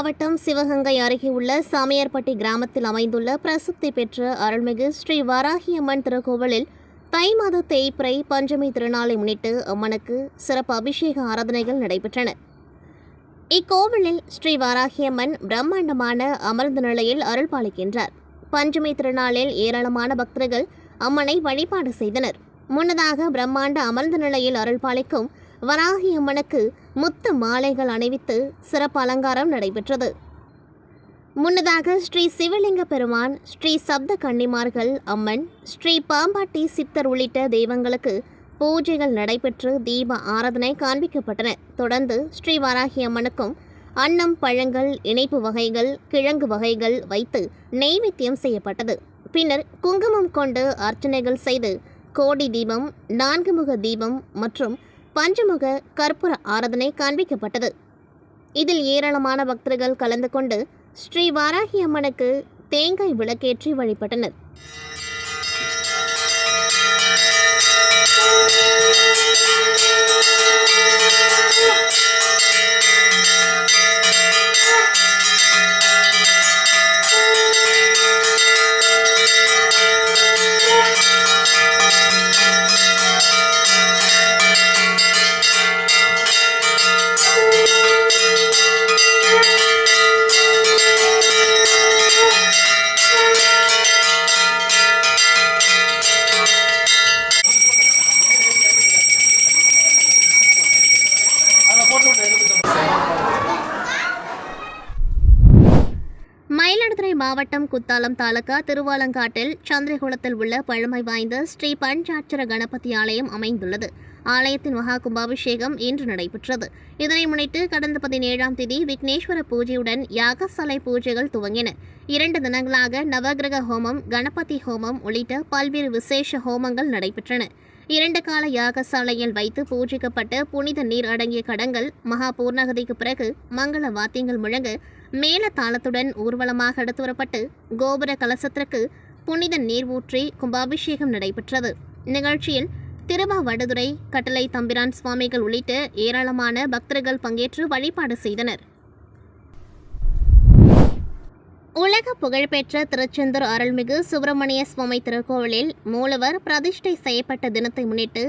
மாவட்டம் சிவகங்கை அருகே உள்ள சாமியார்பட்டி கிராமத்தில் அமைந்துள்ள பிரசித்தி பெற்ற அருள்மிகு ஸ்ரீ வராகியம்மன் திருக்கோவிலில் தை மாத தேய்பிறை பஞ்சமி திருநாளை முன்னிட்டு அம்மனுக்கு சிறப்பு அபிஷேக ஆராதனைகள் நடைபெற்றன. இக்கோவிலில் ஸ்ரீ வராகியம்மன் பிரம்மாண்டமான அமர்ந்த நிலையில் அருள் பாலிக்கின்றார். பஞ்சமி திருநாளில் ஏராளமான பக்தர்கள் அம்மனை வழிபாடு செய்தனர். முன்னதாக பிரம்மாண்ட அமர்ந்த நிலையில் அருள் பாலிக்கும் வராகி அம்மனுக்கு முத்து மாலைகள் அணிவித்து சிறப்பு அலங்காரம் நடைபெற்றது. முன்னதாக ஸ்ரீ சிவலிங்க பெருமான், ஸ்ரீ சப்த கன்னிமார்கள் அம்மன், ஸ்ரீ பாம்பாட்டி சித்தர் உள்ளிட்ட தெய்வங்களுக்கு பூஜைகள் நடைபெற்று தீப ஆராதனை காண்பிக்கப்பட்டன. தொடர்ந்து ஸ்ரீ வராகி அம்மனுக்கும் அன்னம், பழங்கள், இனிப்பு வகைகள், கிழங்கு வகைகள் வைத்து நெய்வேத்தியம் செய்யப்பட்டது. பின்னர் குங்குமம் கொண்டு அர்ச்சனைகள் செய்து கோடி தீபம், 4 முக தீபம் மற்றும் பஞ்சமுக கற்பூர ஆராதனை காண்பிக்கப்பட்டது. இதில் ஏராளமான பக்தர்கள் கலந்து கொண்டு ஸ்ரீ வராகி அம்மனுக்கு தேங்காய் விளக்கேற்றி வழிபட்டனர். மயிலாடுதுறை மாவட்டம் குத்தாலம் தாலுகா திருவாலங்காட்டில் சந்திரகுளத்தில் உள்ள பழமை வாய்ந்த ஸ்ரீ பஞ்சாட்சர கணபதி ஆலயம் அமைந்துள்ளது. ஆலயத்தின் மகா கும்பாபிஷேகம் இன்று நடைபெற்றது. இதனை முன்னிட்டு கடந்த 17ஆம் தேதி விக்னேஸ்வர பூஜையுடன் யாகசாலை பூஜைகள் துவங்கின. 2 தினங்களாக நவகிரக ஹோமம், கணபதி ஹோமம் உள்ளிட்ட பல்வேறு விசேஷ ஹோமங்கள் நடைபெற்றன. 2 கால யாகசாலையில் வைத்து பூஜிக்கப்பட்ட புனித நீர் அடங்கிய கடங்கள் மகா பூர்ணகதிக்கு பிறகு மங்கள வாத்தியங்கள் முழங்க மேல தாளத்துடன் ஊர்வலமாக எடுத்து வரப்பட்டு கோபுர கலசத்திற்கு புனித நீர் ஊற்றி கும்பாபிஷேகம் நடைபெற்றது. நிகழ்ச்சியில் திருவாவடுதுறை கட்டளை தம்பிரான் சுவாமிகள் உள்ளிட்ட ஏராளமான பக்தர்கள் பங்கேற்று வழிபாடு செய்தனர். உலக புகழ்பெற்ற திருச்செந்தூர் அருள்மிகு சுப்பிரமணிய சுவாமி திருக்கோவிலில் மூலவர் பிரதிஷ்டை செய்யப்பட்ட தினத்தை முன்னிட்டு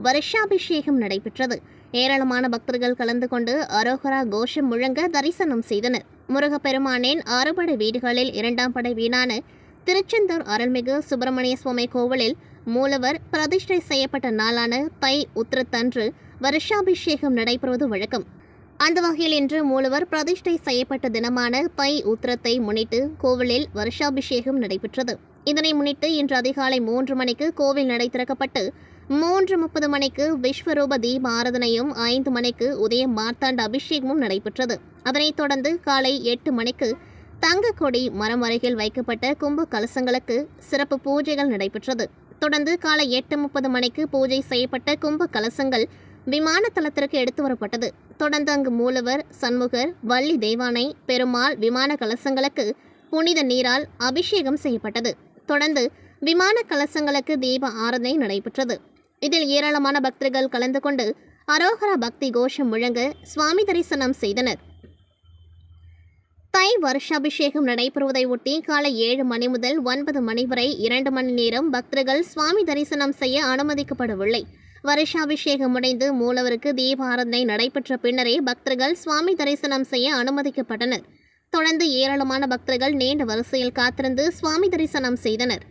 வருஷாபிஷேகம் நடைபெற்றது. ஏராளமான பக்தர்கள் கலந்து கொண்டு அரோகரா கோஷம் முழங்க தரிசனம் செய்தனர். முருகப்பெருமானின் 6 படை வீடுகளில் 2ஆம் படை வீடான திருச்செந்தூர் அருள்மிகு சுப்பிரமணிய சுவாமி கோவிலில் மூலவர் பிரதிஷ்டை செய்யப்பட்ட நாளான தை உத்திரத்தன்று வருஷாபிஷேகம் நடைபெறுவது வழக்கம். அந்த வகையில் இன்று மூலவர் பிரதிஷ்டை செய்யப்பட்ட தினமான தை உத்திரத்தை முன்னிட்டு கோவிலில் வருஷாபிஷேகம் நடைபெற்றது. இதனை முன்னிட்டு இன்று அதிகாலை 3 மணிக்கு கோவில் நடை திறக்கப்பட்டு 3:30 மணிக்கு விஸ்வரூப தீப ஆராதனையும் 5 மணிக்கு உதய மார்த்தாண்ட அபிஷேகமும் நடைபெற்றது. அதனைத் தொடர்ந்து காலை 8 மணிக்கு தங்க கொடி மரம் அருகில் வைக்கப்பட்ட கும்ப கலசங்களுக்கு சிறப்பு பூஜைகள் நடைபெற்றது. தொடர்ந்து காலை 8:30 மணிக்கு பூஜை செய்யப்பட்ட கும்ப கலசங்கள் விமான தளத்திற்கு எடுத்து வரப்பட்டது. தொடர்ந்து அங்கு மூலவர், சண்முகர், வள்ளி தெய்வானை, பெருமாள் விமான கலசங்களுக்கு புனித நீரால் அபிஷேகம் செய்யப்பட்டது. தொடர்ந்து விமான கலசங்களுக்கு தீப ஆராதனை நடைபெற்றது. இதில் ஏராளமான பக்தர்கள் கலந்து கொண்டு அரோகரா பக்தி கோஷம் முழங்க சுவாமி தரிசனம் செய்தனர். தை வருஷாபிஷேகம் நடைபெறுவதை ஒட்டி காலை 7 மணி முதல் 9 மணி வரை 2 மணி நேரம் பக்தர்கள் சுவாமி தரிசனம் செய்ய அனுமதிக்கப்படவில்லை. வருஷாபிஷேகம் முடிந்து மூலவருக்கு தீப ஆராதனை நடைபெற்ற பின்னரே பக்தர்கள் சுவாமி தரிசனம் செய்ய அனுமதிக்கப்பட்டனர். தொடர்ந்து ஏராளமான பக்தர்கள் நீண்ட வரிசையில் காத்திருந்து சுவாமி தரிசனம் செய்தனர்.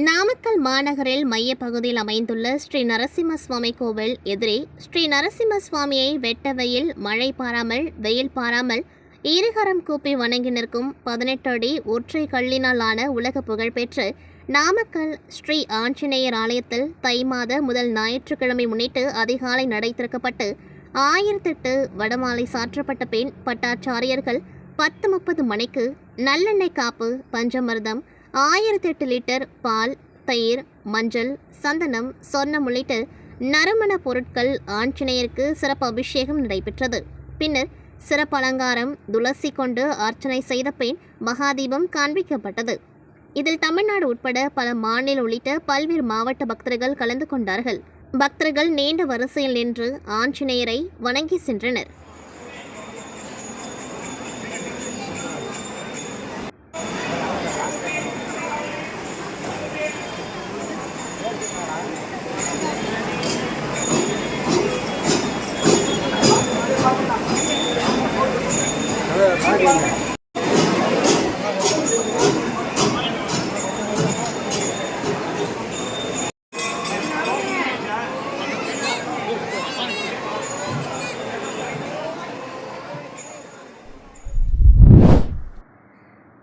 நாமக்கல் மாநகரில் மையப்பகுதியில் அமைந்துள்ள ஸ்ரீ நரசிம்ம சுவாமி கோவில் எதிரே ஸ்ரீ நரசிம்ம சுவாமியை வெட்ட வெயில், மழை பாராமல், வெயில் பாராமல் இருகரம் கூப்பி வணங்கி நிற்கும் 18 அடி ஒற்றை கல்லினால் ஆன உலக புகழ்பெற்ற நாமக்கல் ஸ்ரீ ஆஞ்சநேயர் ஆலயத்தில் தை மாத முதல் ஞாயிற்றுக்கிழமை முன்னிட்டு அதிகாலை நடை திறக்கப்பட்டு 1008 வடமாலை சாற்றப்பட்ட பின் பட்டாச்சாரியர்கள் 10:30 மணிக்கு நல்லெண்ணெய் காப்பு, பஞ்சமிர்தம், 1008 லிட்டர் பால், தயிர், மஞ்சள், சந்தனம், சொர்ணம் உள்ளிட்ட நறுமண பொருட்கள் ஆஞ்சநேயருக்கு சிறப்பு அபிஷேகம் நடைபெற்றது. பின்னர் சிறப்பு அலங்காரம், துளசி கொண்டு அர்ச்சனை செய்த பின் மகாதீபம் காண்பிக்கப்பட்டது. இதில் தமிழ்நாடு உட்பட பல மாநில உள்ளிட்ட பல்வேறு மாவட்ட பக்தர்கள் கலந்து கொண்டார்கள். பக்தர்கள் நீண்ட வரிசையில் நின்று ஆஞ்சநேயரை வணங்கி சென்றனர்.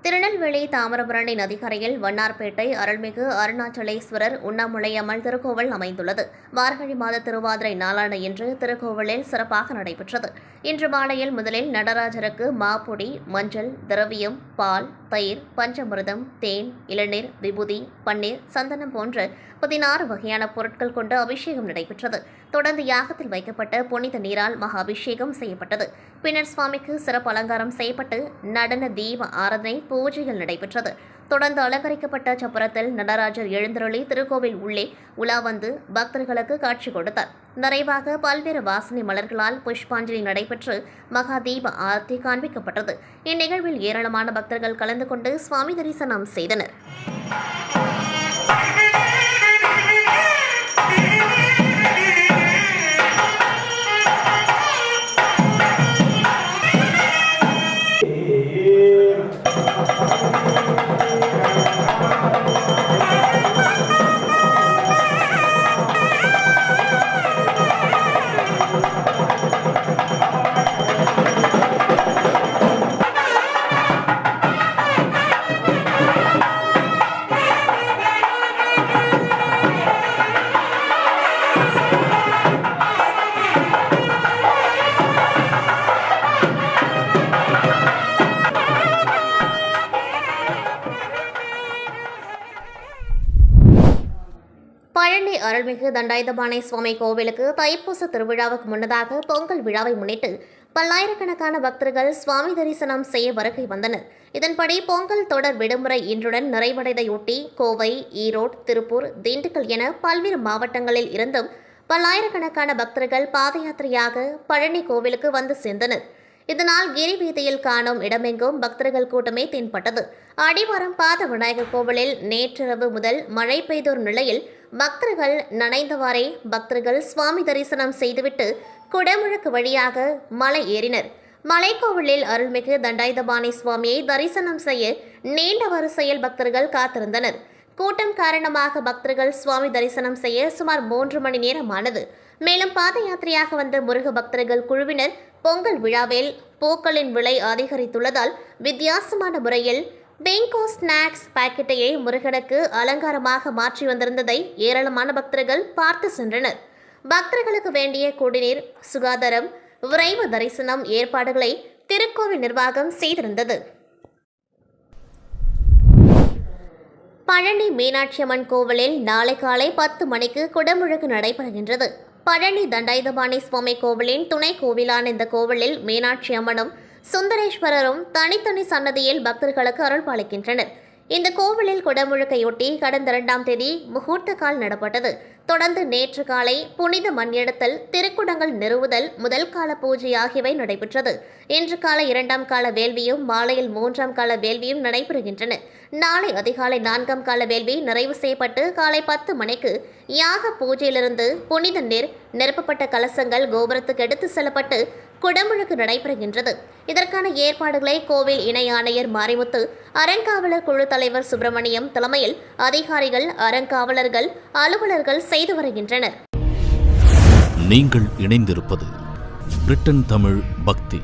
திருநெல்வேலி தாமிரபரணி நதிக்கரையில் வண்ணார்பேட்டை அருள்மிகு அருணாச்சலேஸ்வரர் உண்ணாமுலையம்மன் திருக்கோவில் அமைந்துள்ளது. மார்கழி மாத திருவாதிரை நாளான இன்று திருக்கோவிலில் சிறப்பாக நடைபெற்றது. இன்று மாலையில் முதலில் நடராஜருக்கு மாப்பொடி, மஞ்சள், திரவியம், பால், தயிர், பஞ்சமிர்தம், தேன், இளநீர், விபூதி, பன்னீர், சந்தனம் போன்ற 16 வகையான பொருட்கள் கொண்டு அபிஷேகம் நடைபெற்றது. தொடர்ந்து யாகத்தில் வைக்கப்பட்ட புனித நீரால் மகா அபிஷேகம் செய்யப்பட்டது. பின்னர் சுவாமிக்கு சிறப்பு அலங்காரம் செய்யப்பட்டு நடன தீப ஆராதனை பூஜைகள் நடைபெற்றது. தொடர்ந்து அலங்கரிக்கப்பட்ட சப்பரத்தில் நடராஜர் எழுந்தருளி திருக்கோவில் உள்ளே உலா வந்து பக்தர்களுக்கு காட்சி கொடுத்தார். நிறைவாக பல்வேறு வாசனை மலர்களால் புஷ்பாஞ்சலி நடைபெற்று மகா தீப ஆரத்தி காண்பிக்கப்பட்டது. இந்நிகழ்வில் ஏராளமான பக்தர்கள் கலந்து கொண்டு சுவாமி தரிசனம் செய்தனர். பழனி அருள்மிகு தண்டாயுதபாணி சுவாமி கோவிலுக்கு தைப்பூச திருவிழாவுக்கு முன்னதாக பொங்கல் விழாவை முன்னிட்டு பல்லாயிரக்கணக்கான பக்தர்கள் சுவாமி தரிசனம் செய்ய வருகை வந்தனர். இதன்படி பொங்கல் தொடர் விடுமுறை இன்றுடன் நிறைவடையதையொட்டி கோவை, ஈரோடு, திருப்பூர், திண்டுக்கல் என பல்வேறு மாவட்டங்களில் இருந்தும் பல்லாயிரக்கணக்கான பக்தர்கள் பாத யாத்திரையாக பழனி கோவிலுக்கு வந்து சேர்ந்தனர். இதனால் கிரி வீதியில் காணும் இடமெங்கும் பக்தர்கள் கூட்டமே தென்பட்டது. அடிவாரம் பாத விநாயகர் கோவிலில் நேற்றிரவு முதல் மழை பெய்தோர் நிலையில் பக்தர்கள் நனைந்தவாறே பக்தர்கள் சுவாமி தரிசனம் செய்துவிட்டு குடமுழுக்கு வழியாக மலை ஏறினர். மலைக்கோவிலில் அருள்மிகு தண்டாயுதபாணி சுவாமியை தரிசனம் செய்ய நீண்ட வரிசையில் பக்தர்கள் காத்திருந்தனர். கூட்டம் காரணமாக பக்தர்கள் சுவாமி தரிசனம் செய்ய சுமார் 3 மணி நேரமானது. மேலும் பாத யாத்திரையாக வந்த முருக பக்தர்கள் குழுவினர் பொங்கல் விழாவில் பூக்களின் விலை அதிகரித்துள்ளதால் வித்தியாசமான முறையில் பிங்கோ ஸ்நாக்ஸ் பாக்கெட்டையை முருகனுக்கு அலங்காரமாக மாற்றி வந்திருந்ததை ஏராளமான பக்தர்கள் பார்த்து சென்றனர். பக்தர்களுக்கு வேண்டிய குடிநீர், சுகாதாரம், விரைவு தரிசனம் ஏற்பாடுகளை திருக்கோவில் நிர்வாகம் செய்திருந்தது. பழனி மீனாட்சி அம்மன் கோவிலில் நாளை காலை 10 மணிக்கு குடமுழுக்கு நடைபெறுகின்றது. பழனி தண்டாயுதபாணி சுவாமி கோவிலின் துணை கோவிலான இந்த கோவிலில் மீனாட்சி அம்மனும் சுந்தரேஸ்வரரும் தனித்தனி சன்னதியில் பக்தர்களுக்கு அருள் பாலிக்கின்றனர். இந்த கோவிலில் குடமுழுக்கையொட்டி கடந்த 2ஆம் தேதி முகூர்த்த கால் நடப்பட்டது. தொடர்ந்து நேற்று காலை புனித மண் எடுத்தல், திருக்குடங்கள் நிறுவுதல், முதல் கால பூஜை ஆகியவை நடைபெற்றது. இன்று காலை 2ஆம் கால வேள்வியும் மாலையில் 3ஆம் கால வேள்வியும் நடைபெறுகின்றன. நாளை அதிகாலை 4ஆம் கால வேள்வி நிறைவு செய்யப்பட்டு காலை 10 மணிக்கு யாக பூஜையிலிருந்து புனித நீர் நிரப்பப்பட்ட கலசங்கள் கோபுரத்துக்கு எடுத்து செல்லப்பட்டு குடமுழுக்கு நடைபெறுகின்றது. இதற்கான ஏற்பாடுகளை கோவில் இணை ஆணையர் மாரிமுத்து, அறங்காவலர் குழு தலைவர் சுப்பிரமணியம் தலைமையில் அதிகாரிகள், அறங்காவலர்கள், அலுவலர்கள் செய்து வருகின்றனர். நீங்கள் இணைந்திருப்பது பிரிட்டன் தமிழ் பக்தி.